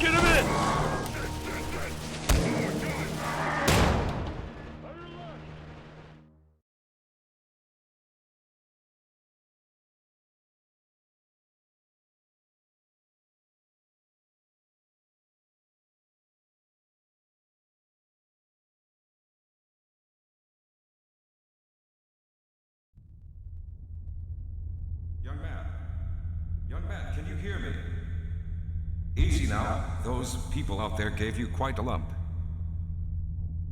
Get him in! Young man, can you hear me? Easy now. Those people out there gave you quite a lump.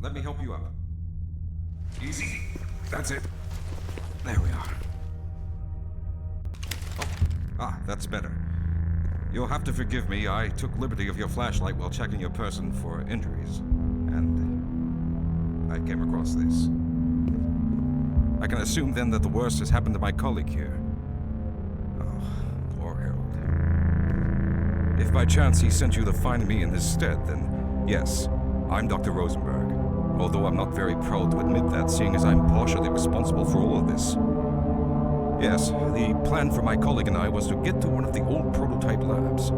Let me help you up. Easy. That's it. There we are. Oh, that's better. You'll have to forgive me. I took liberty of your flashlight while checking your person for injuries. And I came across this. I can assume then that the worst has happened to my colleague here. If by chance he sent you to find me in his stead, then yes, I'm Dr. Rosenberg. Although I'm not very proud to admit that, seeing as I'm partially responsible for all of this. Yes, the plan for my colleague and I was to get to one of the old prototype labs.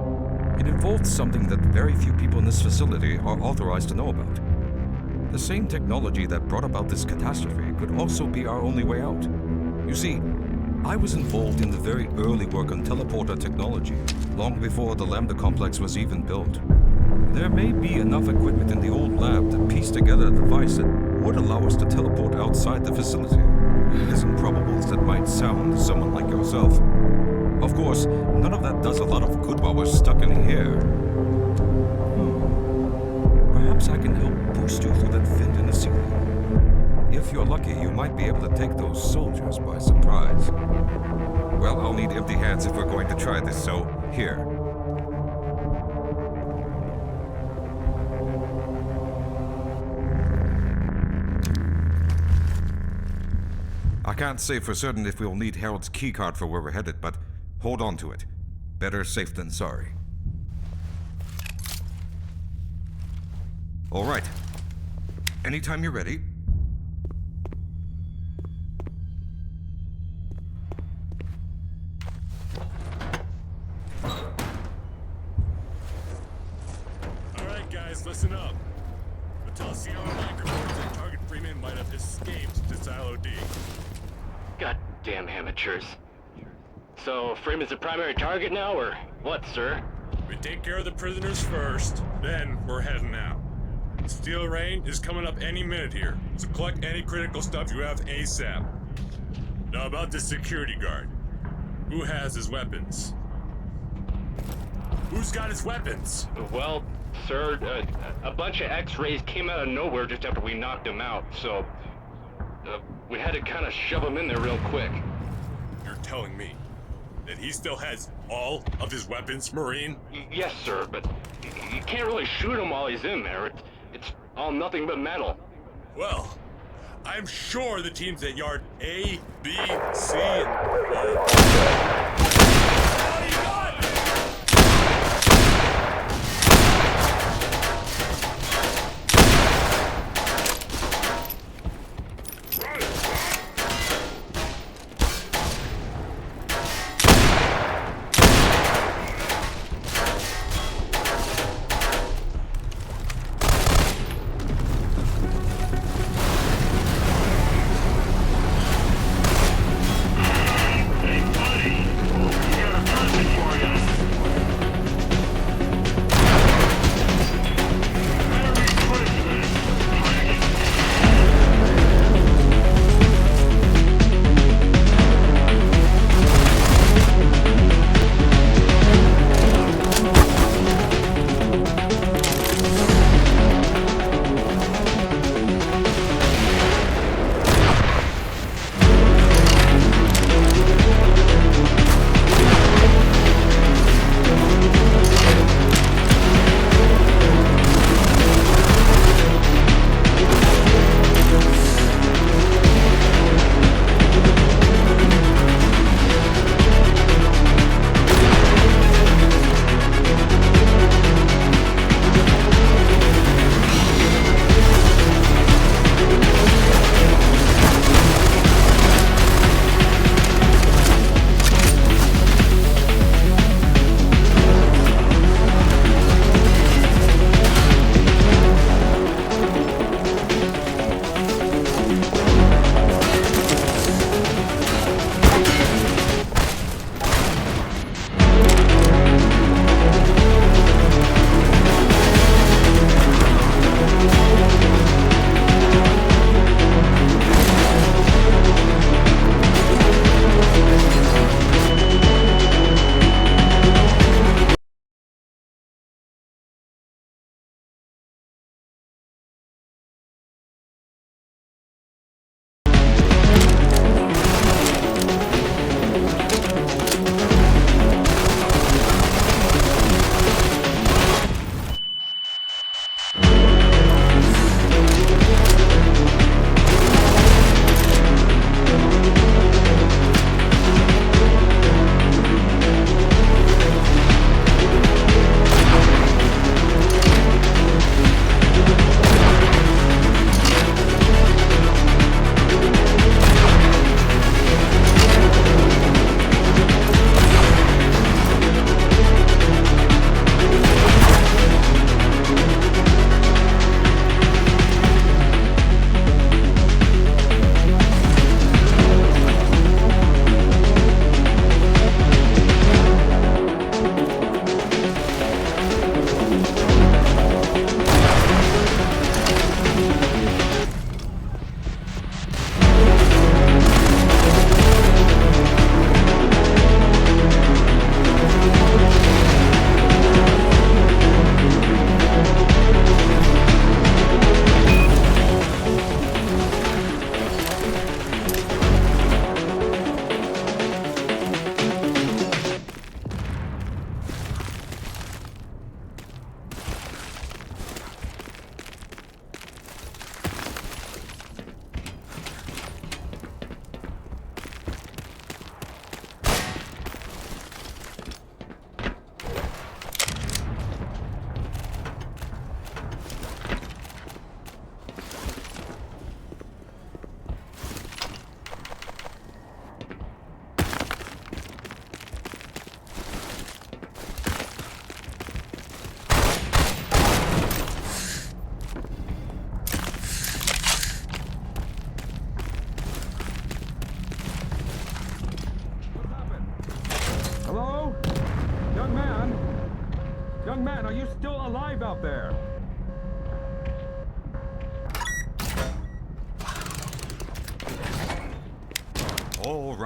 It involved something that very few people in this facility are authorized to know about. The same technology that brought about this catastrophe could also be our only way out. You see, I was involved in the very early work on teleporter technology, long before the Lambda complex was even built. There may be enough equipment in the old lab to piece together a device that would allow us to teleport outside the facility, as improbable as that might sound to someone like yourself. Of course, none of that does a lot of good while we're stuck in here. Perhaps I can help boost you through that vent in the ceiling. If you're lucky, you might be able to take those soldiers by surprise. Well, I'll need empty hands if we're going to try this, so here. I can't say for certain if we'll need Harold's keycard for where we're headed, but hold on to it. Better safe than sorry. All right. Anytime you're ready. Listen up. Until Sierra microphones and Target Freeman might have escaped to Silo D. Goddamn amateurs. So, Freeman's the primary target now, or what, sir? We take care of the prisoners first, then we're heading out. Steel Rain is coming up any minute here, so collect any critical stuff you have ASAP. Now about the security guard. Who has his weapons? Who's got his weapons? Well, sir, a bunch of X-rays came out of nowhere just after we knocked him out, so we had to kind of shove him in there real quick. You're telling me that he still has all of his weapons, Marine? Yes, sir, but you can't really shoot him while he's in there. It's all nothing but metal. Well, I'm sure the teams at Yard A, B, C, and O... Hey, buddy!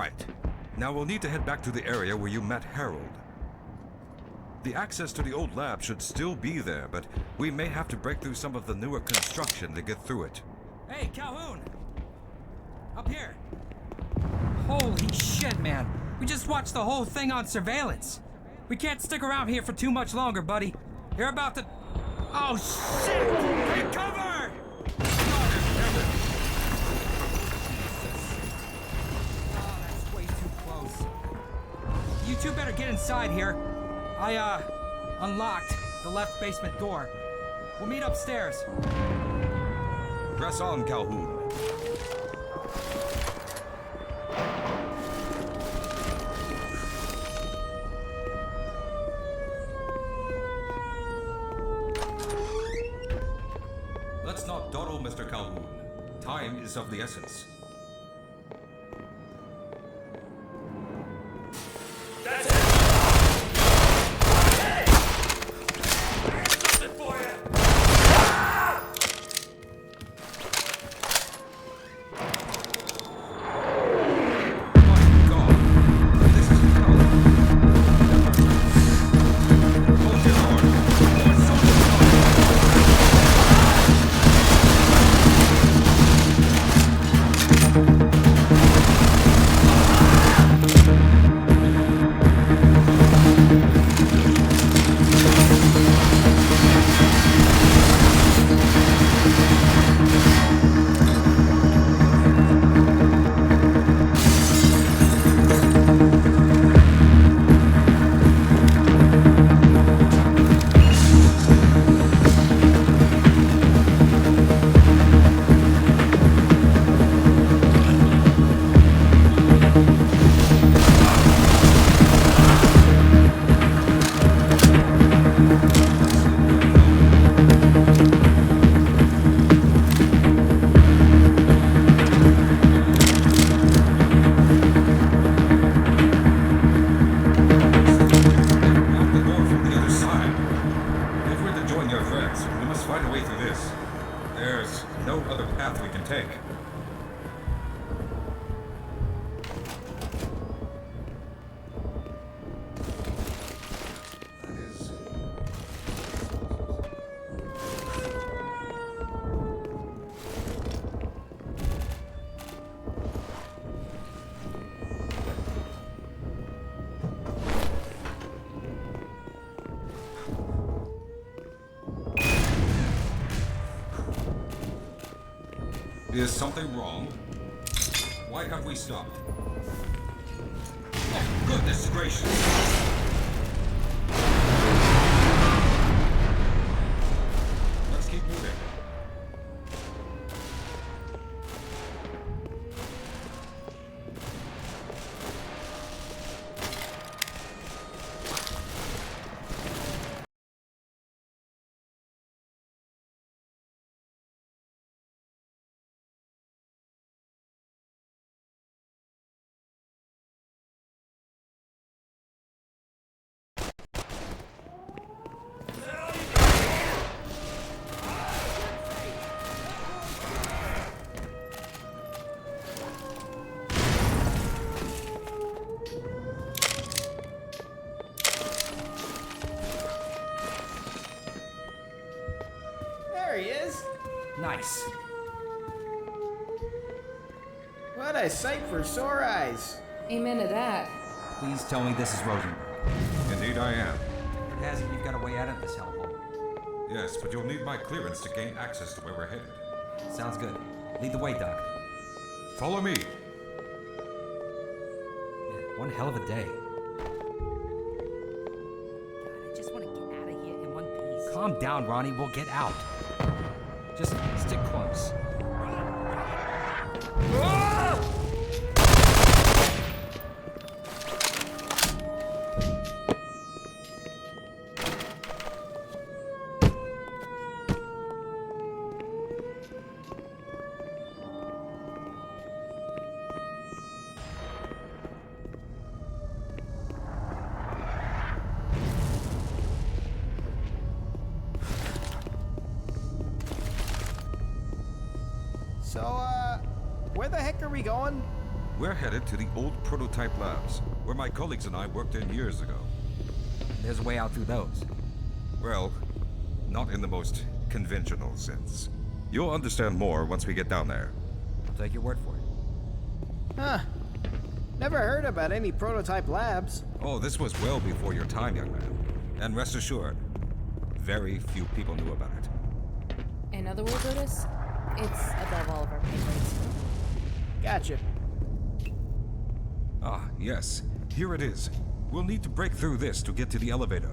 Right. Now we'll need to head back to the area where you met Harold. The access to the old lab should still be there, but we may have to break through some of the newer construction to get through it. Hey, Calhoun! Up here! Holy shit, man! We just watched the whole thing on surveillance! We can't stick around here for too much longer, buddy. You're about to... Oh, shit! Take cover! Oh, that's way too close. You two better get inside here. I, unlocked the left basement door. We'll meet upstairs. Press on, Calhoun. Let's not dawdle, Mr. Calhoun. Time is of the essence. Is something wrong? Why have we stopped? Oh, goodness gracious! Let's keep moving. There he is. Nice. What a sight for sore eyes. Amen to that. Please tell me this is Rosenberg. Indeed I am. If it hasn't, you've got a way out of this hellhole. Yes, but you'll need my clearance to gain access to where we're headed. Sounds good. Lead the way, Doc. Follow me. Man, one hell of a day. God, I just want to get out of here in one piece. Calm down, Ronnie. We'll get out. Just stick close. So, where the heck are we going? We're headed to the old prototype labs, where my colleagues and I worked in years ago. There's a way out through those. Well, not in the most conventional sense. You'll understand more once we get down there. I'll take your word for it. Huh. Never heard about any prototype labs. Oh, this was well before your time, young man. And rest assured, very few people knew about it. In other words, Otis, it's above all of our pay grades. Gotcha. Ah, yes. Here it is. We'll need to break through this to get to the elevator.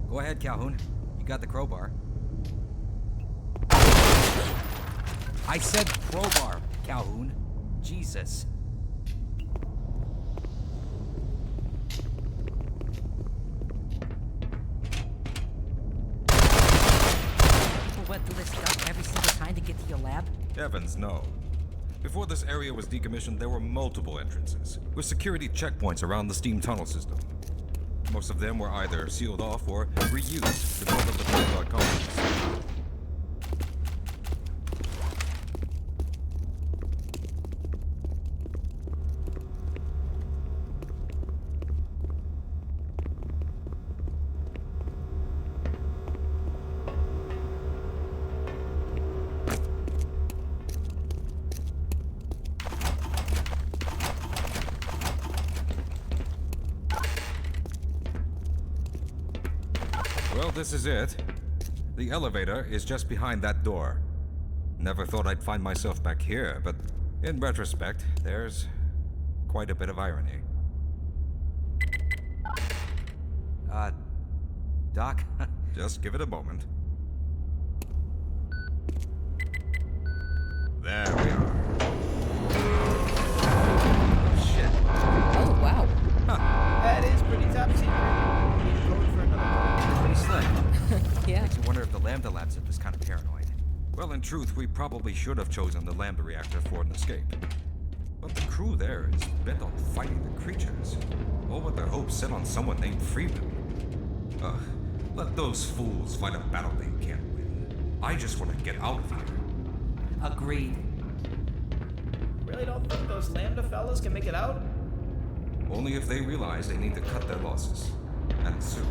Go ahead, Calhoun. You got the crowbar. I said crowbar, Calhoun. Jesus. People went through this stuff every single time to get to your lab? Heavens, no. Before this area was decommissioned, there were multiple entrances, with security checkpoints around the steam tunnel system. Most of them were either sealed off or reused to build up the Vanguard complex. Well, this is it. The elevator is just behind that door. Never thought I'd find myself back here, but in retrospect, there's quite a bit of irony. Doc? Just give it a moment. There we are. Shit. Oh, wow. That is pretty top secret. We need code for another Pretty slick. Yeah. Makes you wonder if the Lambda Labs are this kind of paranoid. Well, in truth, we probably should have chosen the Lambda reactor for an escape. But the crew there is bent on fighting the creatures. All with their hopes set on someone named Freeman. Ugh, let those fools fight a battle they can't win. I just want to get out of here. Agreed. Really don't think those Lambda fellas can make it out? Only if they realize they need to cut their losses. And soon.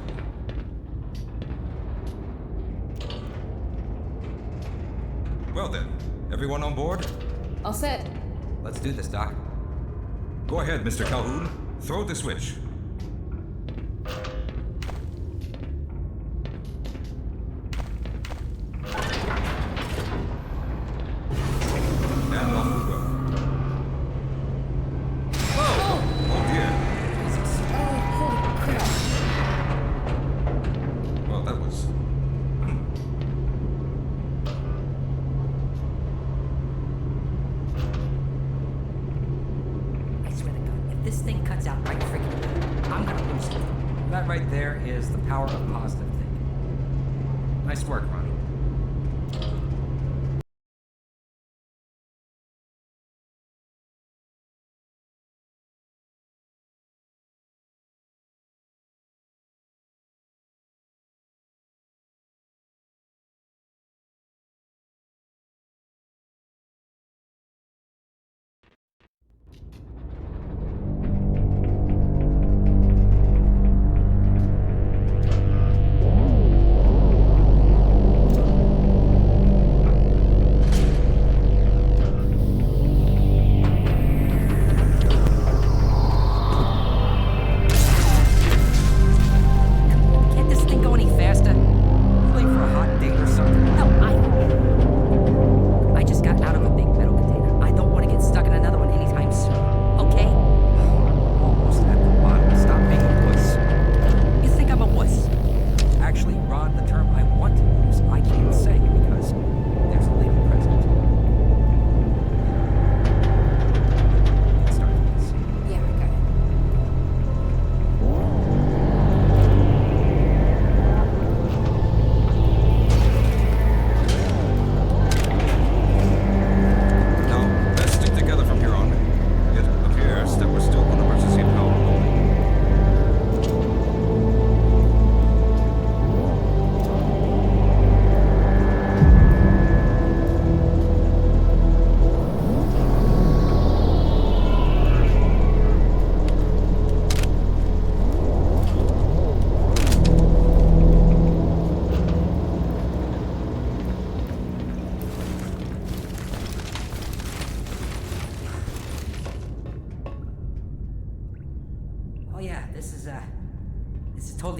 Well then, everyone on board? All set. Let's do this, Doc. Go ahead, Mr. Calhoun. Throw the switch. And off we go. Oh dear. Oh, holy crap. Well, that was... I swear to God, if this thing cuts out right freaking now, I'm gonna lose it. That right there is the power of positive thinking. Nice work, Ronnie.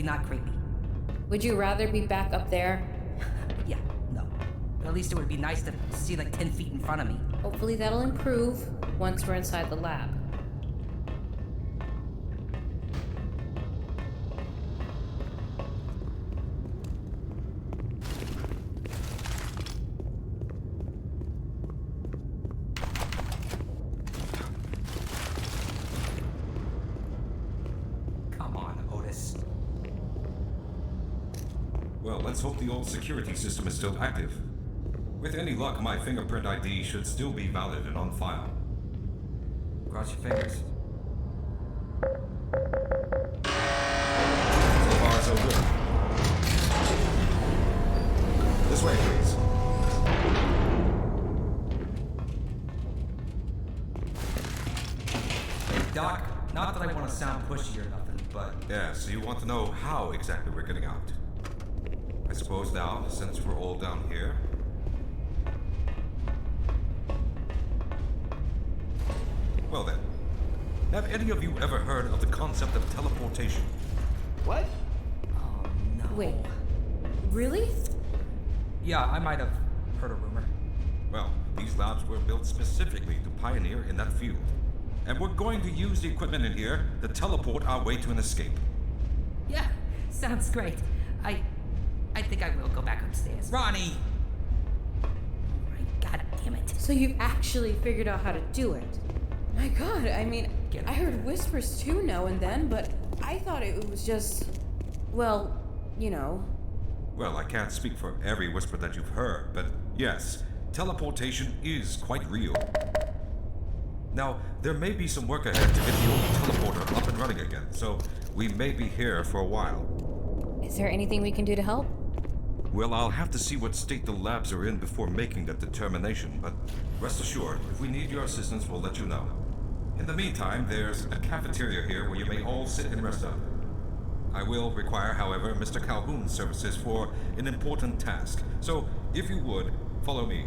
totally not creepy. Would you rather be back up there? Yeah, no. But at least it would be nice to see like 10 feet in front of me. Hopefully that'll improve once we're inside the lab. Come on, Otis. Well, let's hope the old security system is still active. With any luck, my fingerprint ID should still be valid and on file. Cross your fingers. So far, so good. This way, please. Doc, not that I want to sound pushy or nothing, but Yeah, so you want to know how exactly we're getting out. I suppose now, since we're all down here... Well then, have any of you ever heard of the concept of teleportation? What? Oh, no. Wait, really? yeah, I might have heard a rumor. Well, these labs were built specifically to pioneer in that field. And we're going to use the equipment in here to teleport our way to an escape. Yeah, sounds great. I think I will go back upstairs. Ronnie! God damn it. So you actually figured out how to do it? My god, I mean, Get I heard whispers too now and then, but I thought it was just, well, you know. Well, I can't speak for every whisper that you've heard, but yes, teleportation is quite real. Now, there may be some work ahead to get the old teleporter up and running again, so we may be here for a while. Is there anything we can do to help? Well, I'll have to see what state the labs are in before making that determination, but rest assured, if we need your assistance, we'll let you know. In the meantime, there's a cafeteria here where you may all sit and rest up. I will require, however, Mr. Calhoun's services for an important task, so if you would, follow me.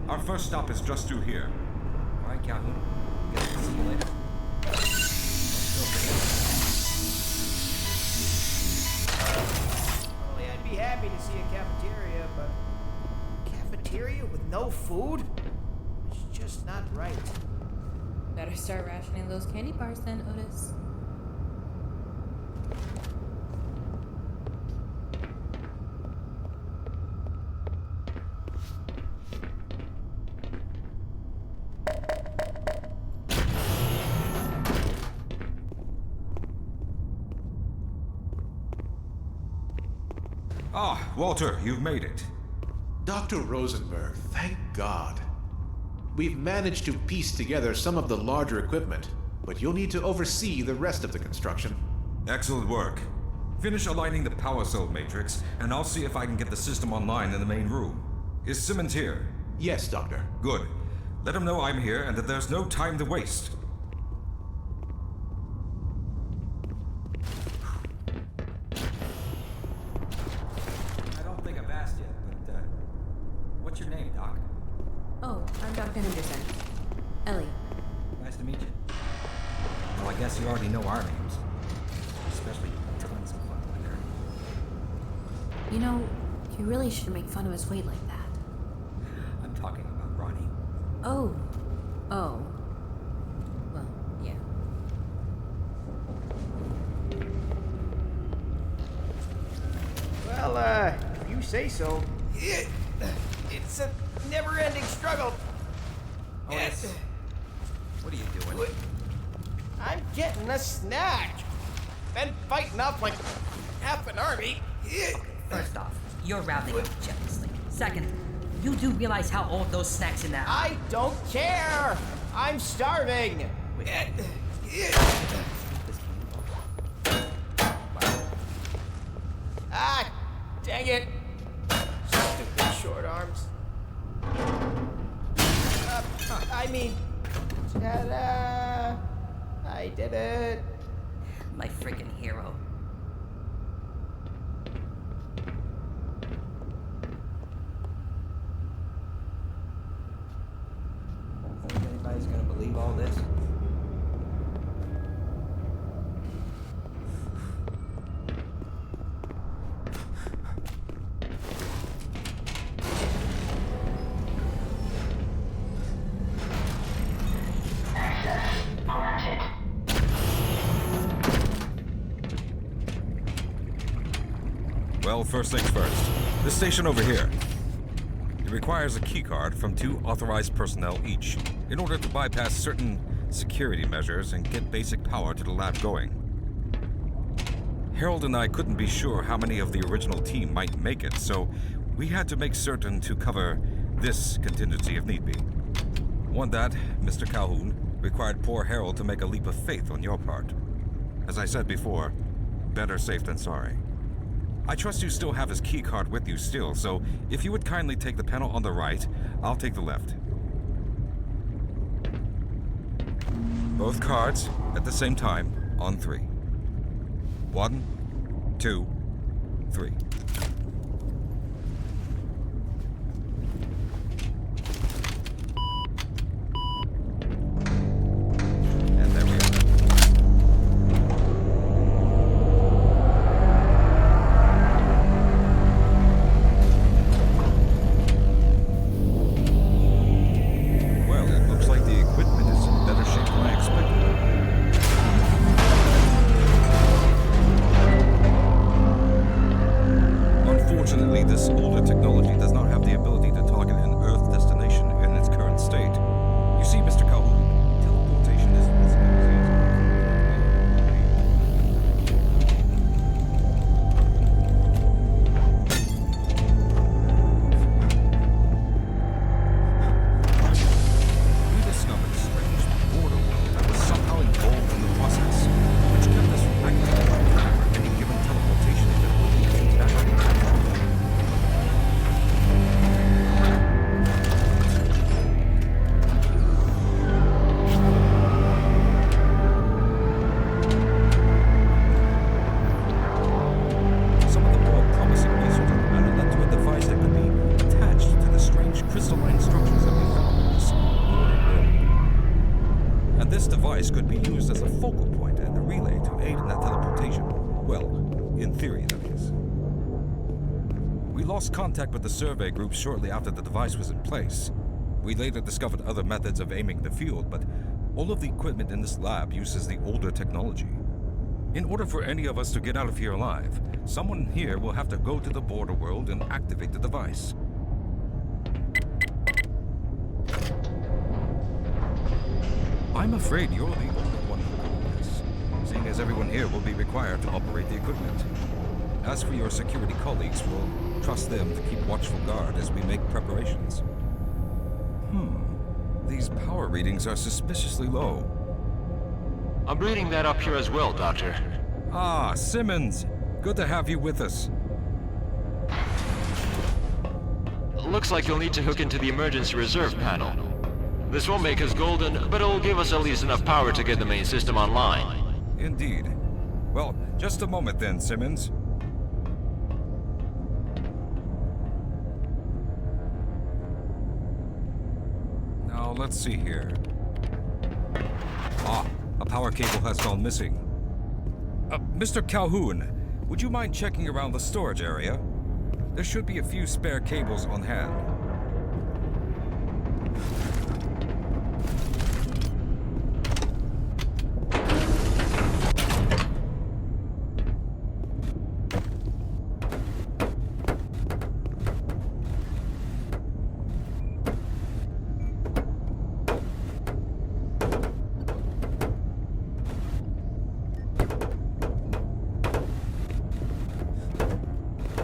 Our first stop is just through here. All right, Calhoun. Guess we'll see you later. Normally I'd be happy to see a cafeteria, but cafeteria with no food? It's just not right. Better start rationing those candy bars then, Otis. Ah, Walter, you've made it. Dr. Rosenberg, thank God. We've managed to piece together some of the larger equipment, but you'll need to oversee the rest of the construction. Excellent work. Finish aligning the power cell matrix, and I'll see if I can get the system online in the main room. Is Simmons here? Yes, Doctor. Good. Let him know I'm here and that there's no time to waste. I don't think I've asked yet, but, what's your name, Doc? Oh, I'm Dr. Henderson. Ellie. Nice to meet you. Well, I guess you already know our names. Especially tons of fun liquor. You know, you really should make fun of his weight like that. I'm talking about Ronnie. Oh. Oh. Well, yeah. Well, if you say so. It's a never-ending struggle. Otis, what are you doing? I'm getting a snack. Been fighting off like half an army. First off, you're rallying up jealously. Second, you do realize how old those snacks in that are. I don't care. I'm starving. Ah, dang it. Stupid short arms. I mean, ta-da. I did it. My freaking hero. Think anybody's gonna believe all this? Well, first things first. This station over here. It requires a keycard from 2 authorized personnel each in order to bypass certain security measures and get basic power to the lab going. Harold and I couldn't be sure how many of the original team might make it, so we had to make certain to cover this contingency if need be. One that, Mr. Calhoun, required poor Harold to make a leap of faith on your part. As I said before, better safe than sorry. I trust you still have his key card with you still, so if you would kindly take the panel on the right, I'll take the left. Both cards at the same time on 3. 1, 2, 3. And there we are. Well, it looks like the equipment is in better shape than I expected. Unfortunately, this older technology does not have the ability to target an Earth destination in its current state. You see, Mr. Calhoun, teleportation is we discovered a strange border world that was somehow involved in the process, which kept us from activating any given teleportation ability back on the Some of the more promising research on the matter led to a device that could be attached to the strange crystalline structures that we found in this border world. And this device could be used as a focal point and a relay to aid in that teleportation. Well, in theory, that is. We lost contact with the survey group shortly after the device was in place. We later discovered other methods of aiming the field, but all of the equipment in this lab uses the older technology. In order for any of us to get out of here alive, someone here will have to go to the border world and activate the device. I'm afraid you're the only one who can do this, seeing as everyone here will be required to operate the equipment. As for your security colleagues, we'll trust them to keep watchful guard as we make preparations. These power readings are suspiciously low. I'm reading that up here as well, Doctor. Ah, Simmons! Good to have you with us. Looks like you'll need to hook into the emergency reserve panel. This won't make us golden, but it'll give us at least enough power to get the main system online. Indeed. Well, just a moment then, Simmons. Now, let's see here. Ah, a power cable has gone missing. Mr. Calhoun, would you mind checking around the storage area? There should be a few spare cables on hand.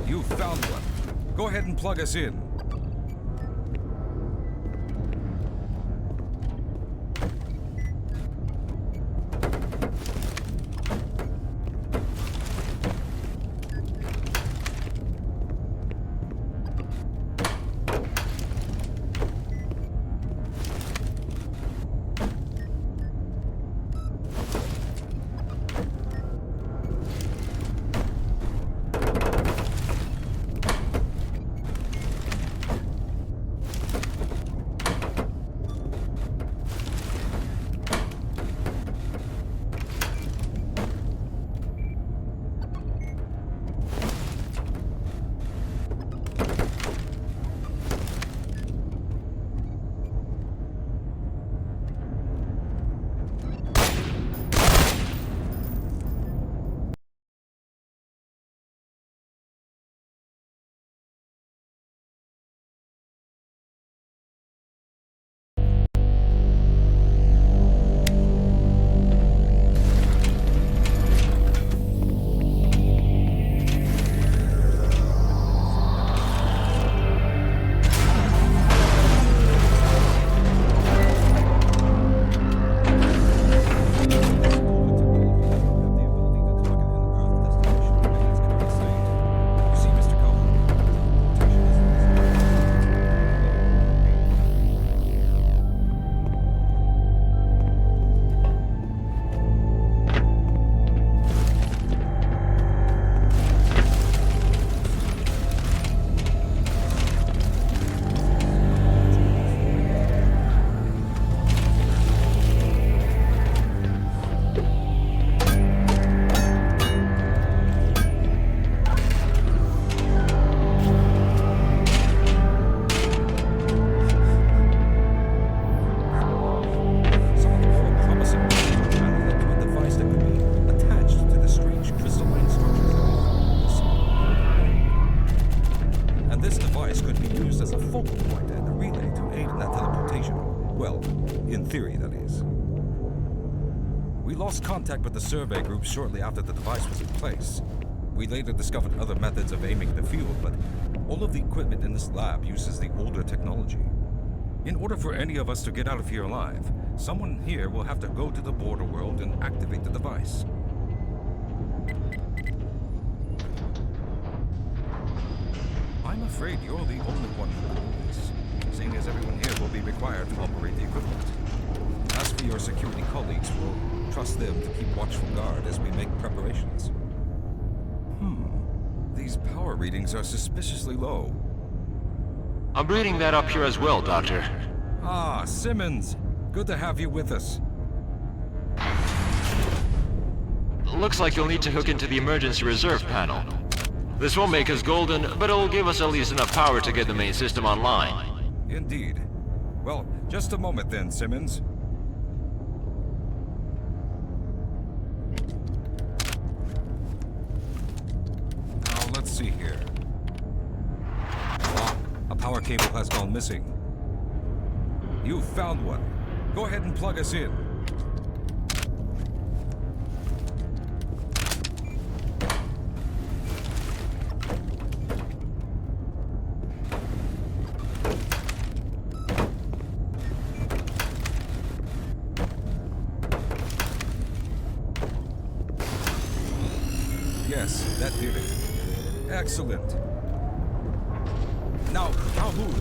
You found one. Go ahead and plug us in. focal point and a relay to aid in that teleportation. Well, in theory, that is. We lost contact with the survey group shortly after the device was in place. We later discovered other methods of aiming the field, but all of the equipment in this lab uses the older technology. In order for any of us to get out of here alive, someone here will have to go to the border world and activate the device. I'm afraid you're the only one who can do this, seeing as everyone here will be required to operate the equipment. As for your security colleagues, we'll trust them to keep watchful guard as we make preparations. These power readings are suspiciously low. I'm reading that up here as well, Doctor. Ah, Simmons! Good to have you with us. Looks like you'll need to hook into the emergency reserve panel. This won't make us golden, but it'll give us at least enough power to get the main system online. Indeed. Well, just a moment then, Simmons. Now, let's see here. Ah, a power cable has gone missing. You found one. Go ahead and plug us in. Yes, that did it. Excellent. Now, Calhoun,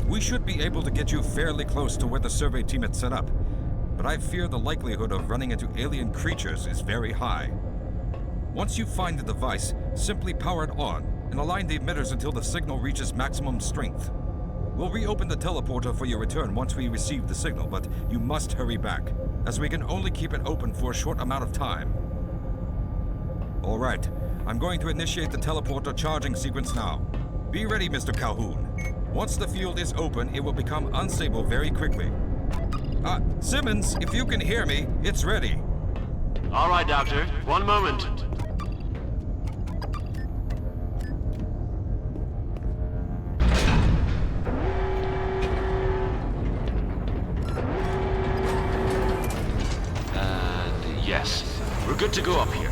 we should be able to get you fairly close to where the survey team had set up, but I fear the likelihood of running into alien creatures is very high. Once you find the device, simply power it on and align the emitters until the signal reaches maximum strength. We'll reopen the teleporter for your return once we receive the signal, but you must hurry back, as we can only keep it open for a short amount of time. All right, I'm going to initiate the teleporter charging sequence now. Be ready, Mr. Calhoun. Once the field is open, it will become unstable very quickly. Simmons, if you can hear me, it's ready. All right, Doctor. One moment. And yes, we're good to go up here.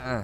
Uh,